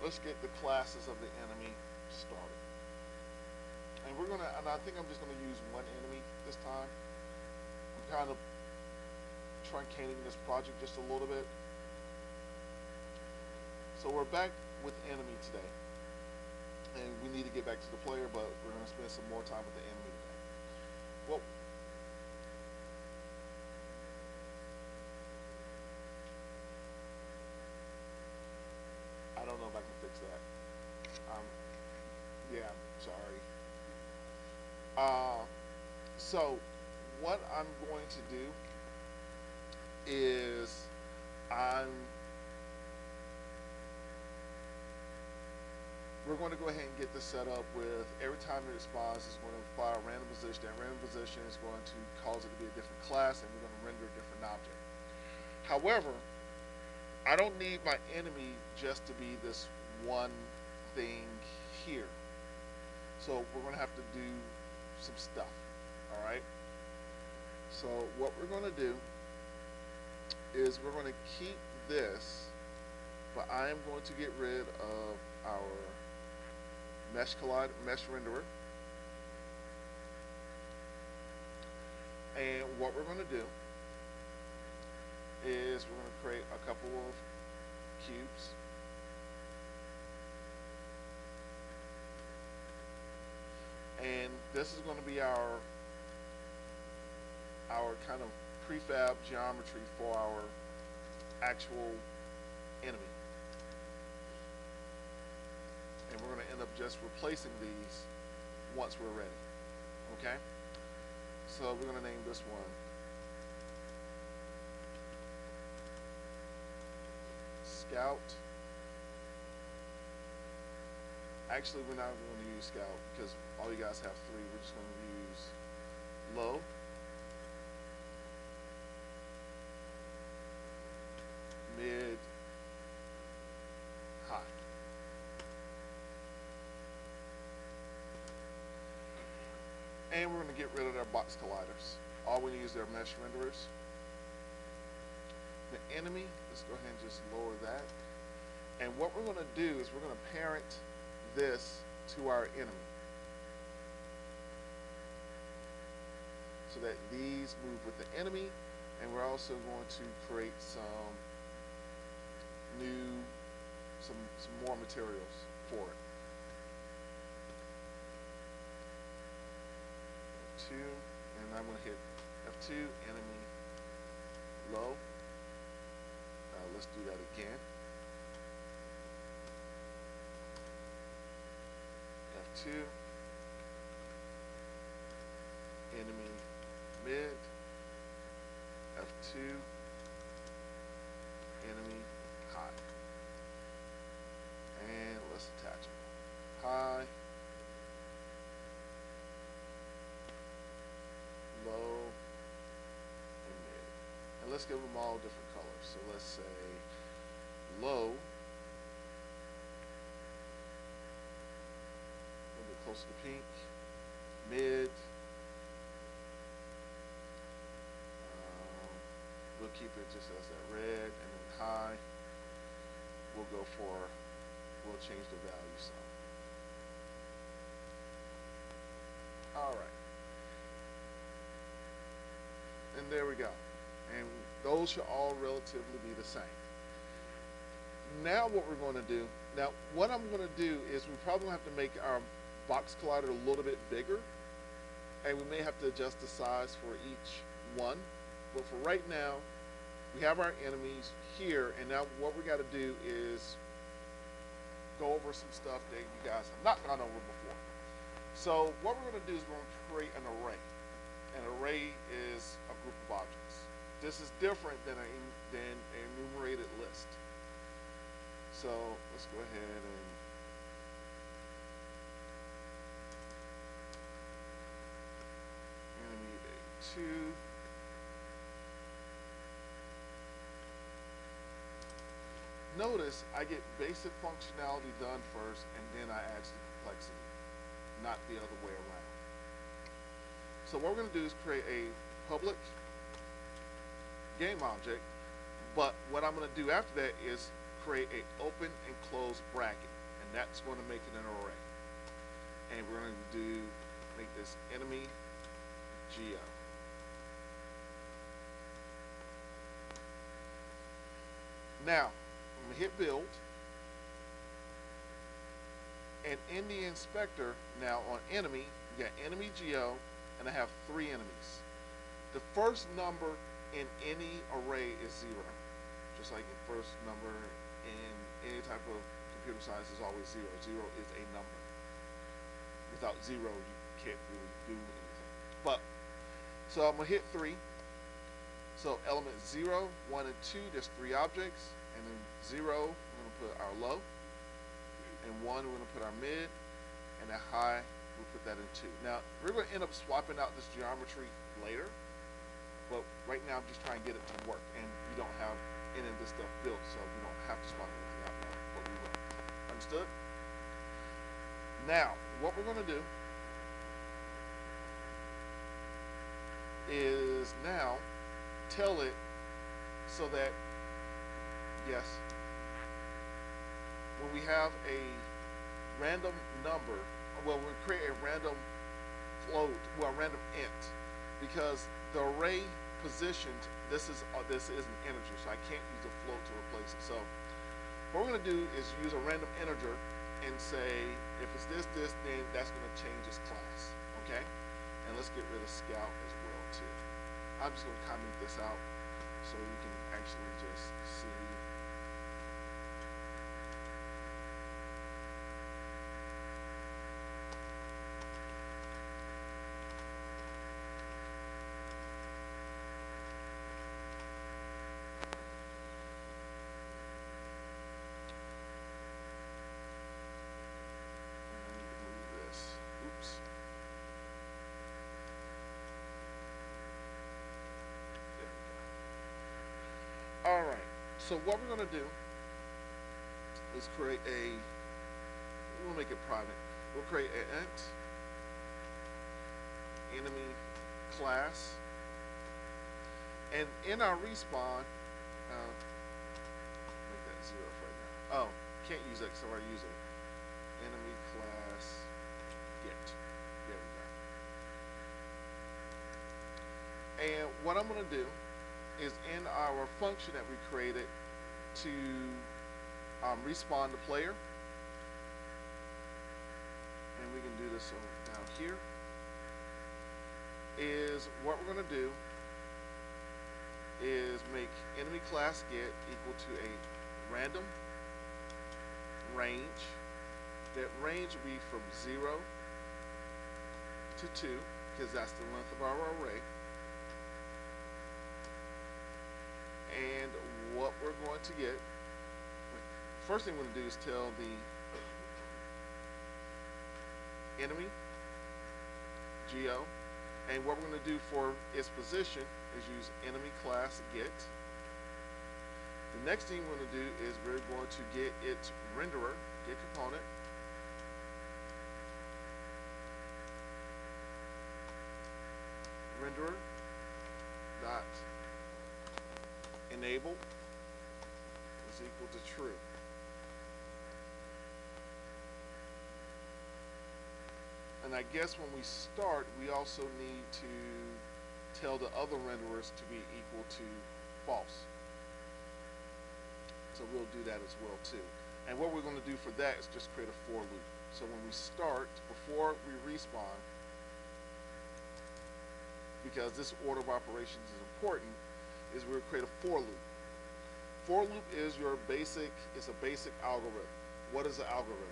let's get the classes of the enemy started. And I think I'm just gonna use one enemy this time. I'm kind of truncating this project just a little bit. So we're back with enemy today. And we need to get back to the player, but we're gonna spend some more time with the enemy today. Well, I don't know if I can fix that. Yeah, sorry. So what I'm going to do is we're going to go ahead and get this set up with every time it responds, it's going to apply a random position. That random position is going to cause it to be a different class, and we're going to render a different object. However, I don't need my enemy just to be this one thing here. So we're going to have to do some stuff. All right. So what we're going to do is we're going to keep this, but I am going to get rid of our mesh renderer. And what we're going to do is we're going to create a couple of cubes. And this is going to be our kind of prefab geometry for our actual enemy. And we're going to end up just replacing these once we're ready. Okay? So we're going to name this one Scout. Actually, we're not going to use Scout because all you guys have 3. We're just going to use low, mid, high. And we're going to get rid of our box colliders. All we need is their mesh renderers. The enemy, let's go ahead and just lower that. And what we're going to do is we're going to parent this to our enemy so that these move with the enemy, and we're also going to create some more materials for it. F2, and I'm going to hit F2, enemy, low. Let's do that again. F2, enemy, mid, F2, enemy, high. And let's attach them. High, low, and mid. And let's give them all different colors. So let's say low, a little bit closer to pink, mid, we'll keep it just as that red, and then high, we'll change the value some. Alright. And there we go. And those should all relatively be the same. Now what we're going to do, what I'm going to do is we probably have to make our box collider a little bit bigger, and we may have to adjust the size for each one. But for right now, we have our enemies here, and now what we got to do is go over some stuff that you guys have not gone over before. So what we're going to do is we're going to create an array. An array is a group of objects. This is different than an enumerated list. So let's go ahead and enemy A2. Notice I get basic functionality done first, and then I add the complexity, not the other way around. So what we're going to do is create a public game object, but what I'm going to do after that is create an open and closed bracket. it's going to make it an array. And we're going to make this enemy geo. Now, I'm going to hit build. And in the inspector, now on enemy, we got enemy geo, and I have 3 enemies. The first number in any array is 0. Just like the first number in any type of computer science is always 0. 0 is a number. Without 0, you can't really do anything. But, so I'm going to hit 3. So element 0, 1, and 2, there's 3 objects. And then 0, we're going to put our low. And 1, we're going to put our mid. And a high, we'll put that in 2. Now, we're going to end up swapping out this geometry later. But right now, I'm just trying to get it to work. And we don't have any of this stuff built, so we don't have to swap anything out now. But we will. Understood? Now, what we're going to do is now tell it so that, yes, when we have a random number, well, we create a random float, well, a random int, because the array positioned, this is an integer, so I can't use a float to replace it. So what we're going to do is use a random integer and say, if it's this, then that's going to change its class, okay? And let's get rid of scout as well, too. I'm just going to comment this out so you can actually just see. Alright, so what we're going to do is create we'll make it private. We'll create an int enemy class, and in our respawn, make that 0 right now. Oh, can't use that because I already used it. Enemy class get. There we go. And what I'm going to do is in our function that we created to respawn the player, and we can do this down here, is what we're going to do is make enemy class get equal to a random range. That range will be from 0 to 2, because that's the length of our array. And what we're going to get, first thing we're going to do is tell the enemy geo, and what we're going to do for its position is use enemy class get. The next thing we're going to do is we're going to get its renderer, get component, renderer dot enable is equal to true. And I guess when we start, we also need to tell the other renderers to be equal to false. So we'll do that as well too. And what we're going to do for that is just create a for loop. So when we start, before we respawn, because this order of operations is important, is we'll create a for loop. For loop is your basic, it's a basic algorithm. What is an algorithm?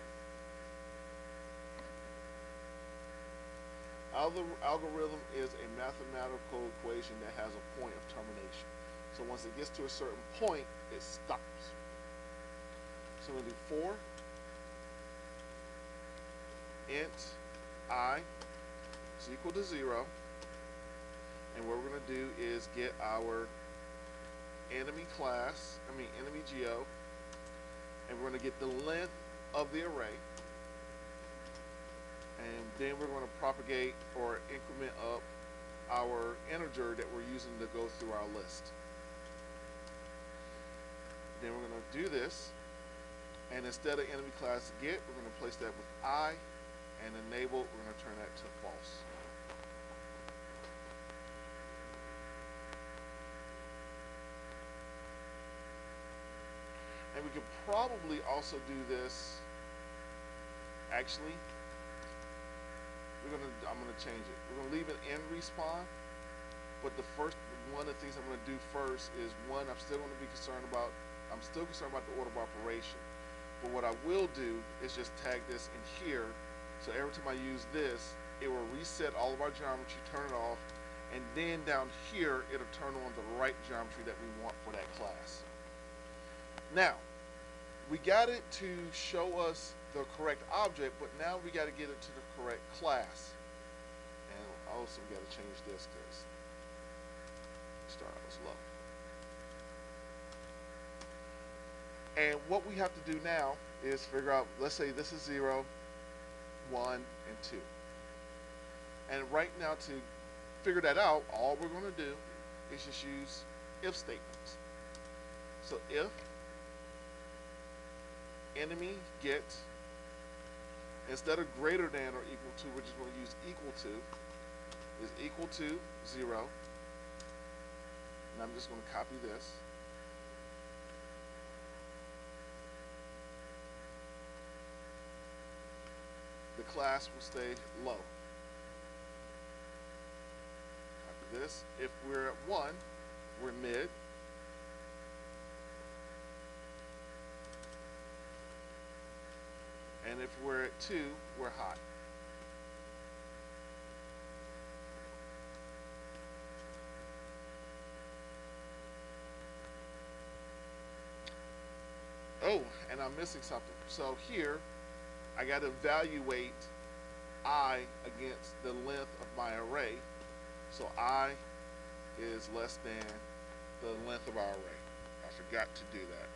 Algorithm is a mathematical equation that has a point of termination. So once it gets to a certain point, it stops. So we'll do for int I is equal to 0. And what we're going to do is get our enemy class, enemy geo, and we're going to get the length of the array. And then we're going to propagate or increment up our integer that we're using to go through our list. Then we're going to do this, And instead of enemy class get, we're going to place that with I, and enable, we're going to turn that to false. And we could probably also do this, actually, I'm gonna change it. We're gonna leave it in respawn, but one of the things I'm gonna do first is I'm still concerned about the order of operation. But what I will do is just tag this in here, so every time I use this, it will reset all of our geometry, turn it off, and then down here, it'll turn on the right geometry that we want for that class. Now, we got it to show us the correct object, but now we got to get it to the correct class. And also we got to change this because start out as low. And what we have to do now is figure out, let's say this is 0, 1, and 2. And right now, to figure that out, all we're going to do is just use if statements. So if enemy get, instead of greater than or equal to, we're just going to use equal to, is equal to 0. And I'm just going to copy this. The class will stay low. Copy this. If we're at 1, we're mid. And if we're at 2, we're high. Oh, and I'm missing something. So here, I got to evaluate I against the length of my array. So I is less than the length of our array. I forgot to do that.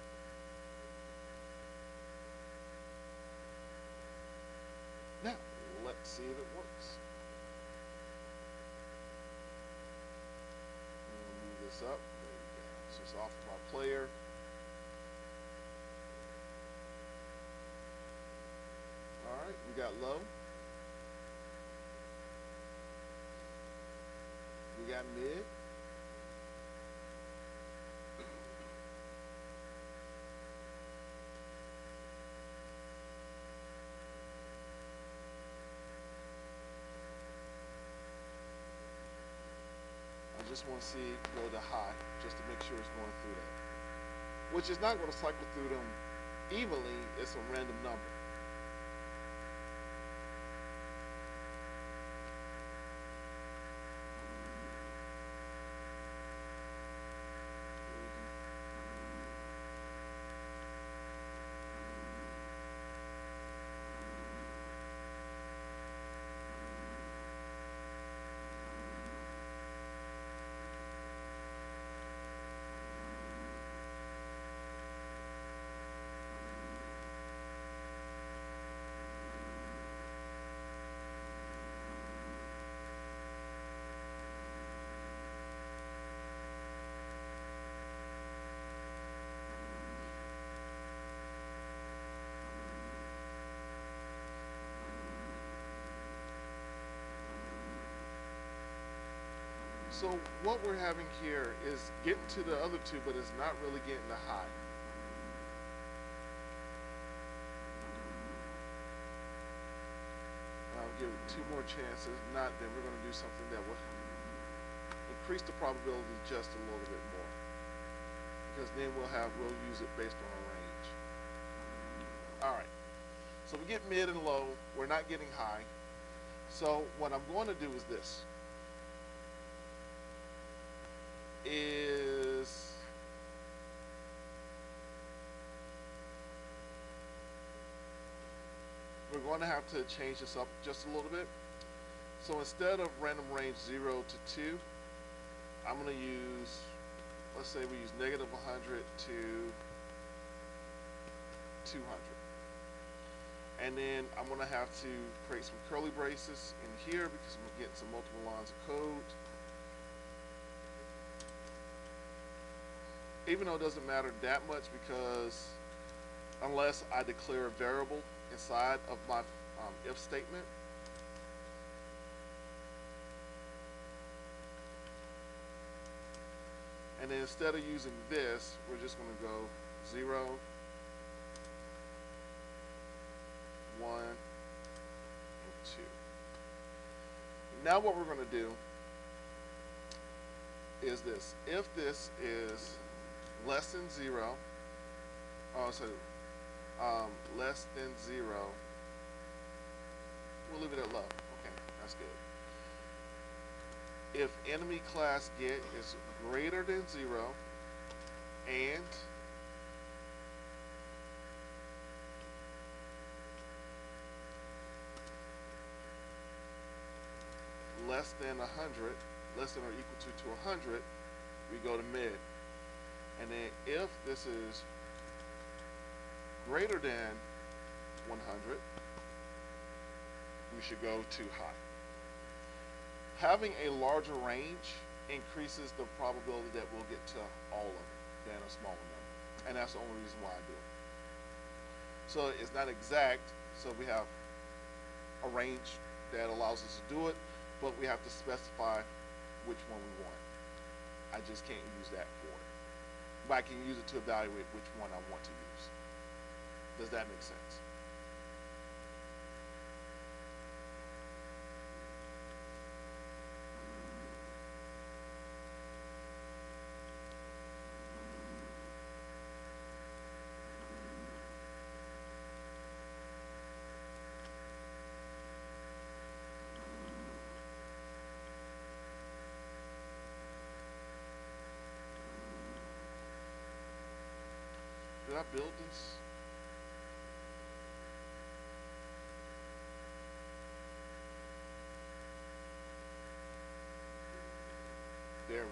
Now, let's see if it works. Move this up. There we go. So it's off of our player. Alright, we got low. We got mid. I just want to see it go to high, just to make sure it's going through that. Which is not going to cycle through them evenly, it's a random number. So what we're having here is getting to the other two, but it's not really getting the high. I'll give it 2 more chances. Not, then we're going to do something that will increase the probability just a little bit more. Because then we'll use it based on a range. Alright. So we get mid and low. We're not getting high. So what I'm going to do is this. We're going to have to change this up just a little bit. So instead of random range 0 to 2, I'm going to use, let's say we use -100 to 200. And then I'm going to have to create some curly braces in here because I'm getting some multiple lines of code. Even though it doesn't matter that much because unless I declare a variable inside of my if statement. And then instead of using this, we're just going to go 0, 1, and 2. Now what we're going to do is this. If this is less than 0, less than 0, we'll leave it at low. Okay, that's good. If enemy class get is greater than 0 and less than 100, less than or equal to 100, we go to mid. And then if this is greater than 100, we should go to high. Having a larger range increases the probability that we'll get to all of it than a smaller number. And that's the only reason why I do it. So it's not exact, so we have a range that allows us to do it, but we have to specify which one we want. I just can't use that for it. But I can use it to evaluate which one I want to use. Does that make sense? Did I build this? There we go.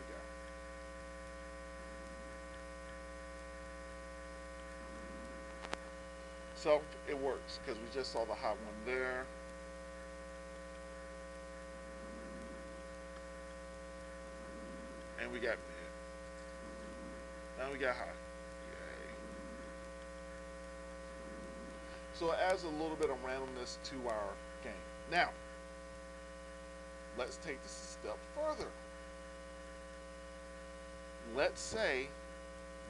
So it works because we just saw the hot one there. And we got mid. Now we got high. So it adds a little bit of randomness to our game. Now, let's take this a step further. Let's say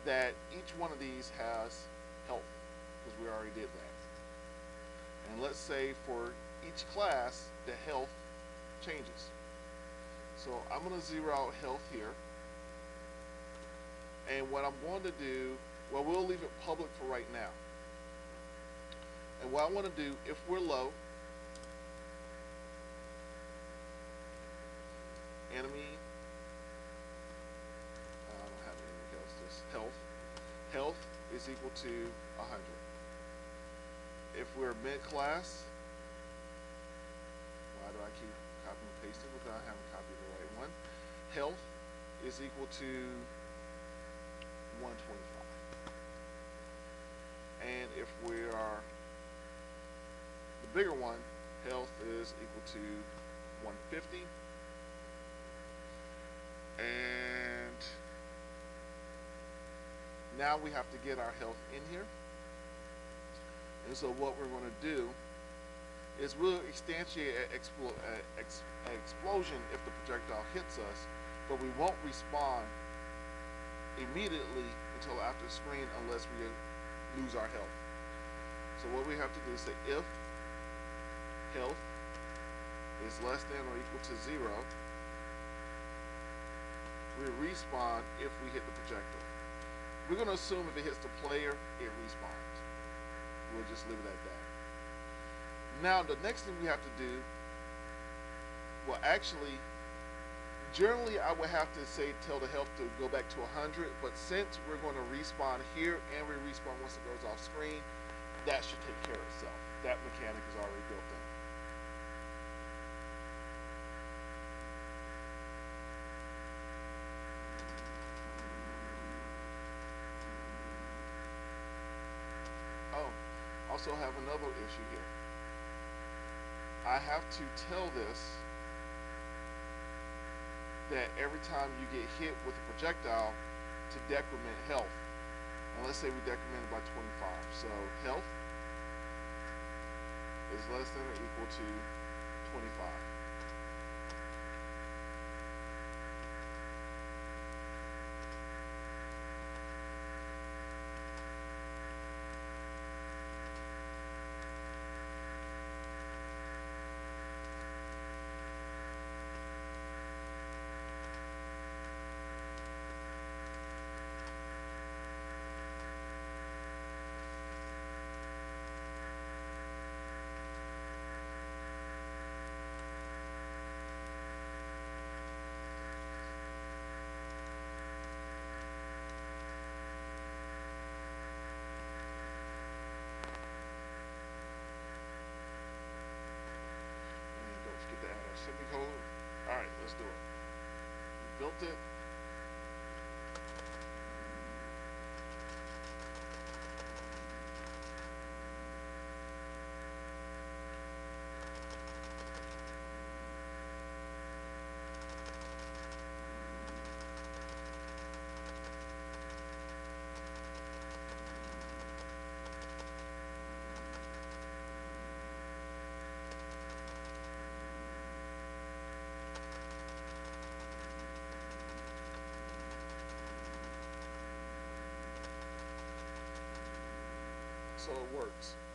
that each one of these has health, because we already did that. And let's say for each class, the health changes. So I'm going to zero out health here. And what I'm going to do, well, we'll leave it public for right now. And what I want to do, if we're low, enemy, I don't have anything else, just health. Health is equal to 100. If we're mid-class, why do I keep copying and pasting without having copied the right one? Health is equal to 125. And if we are the bigger one, health is equal to 150. And now we have to get our health in here. And so what we're going to do is we'll instantiate an explosion if the projectile hits us, but we won't respawn immediately until after the screen unless we lose our health. So what we have to do is say if health is less than or equal to 0, we respawn if we hit the projectile. We're going to assume if it hits the player, it respawns. We'll just leave it at that. Now the next thing we have to do, well actually, generally I would have to say tell the health to go back to 100, but since we're going to respawn here and we respawn once it goes off screen, that should take care of itself. That mechanic is already built in. Oh, also have another issue here. I have to tell this that every time you get hit with a projectile to decrement health. and let's say we decrement it by 25. So health is less than or equal to 25. Get to add our semicolon. Alright, let's do it. We built it. So it works.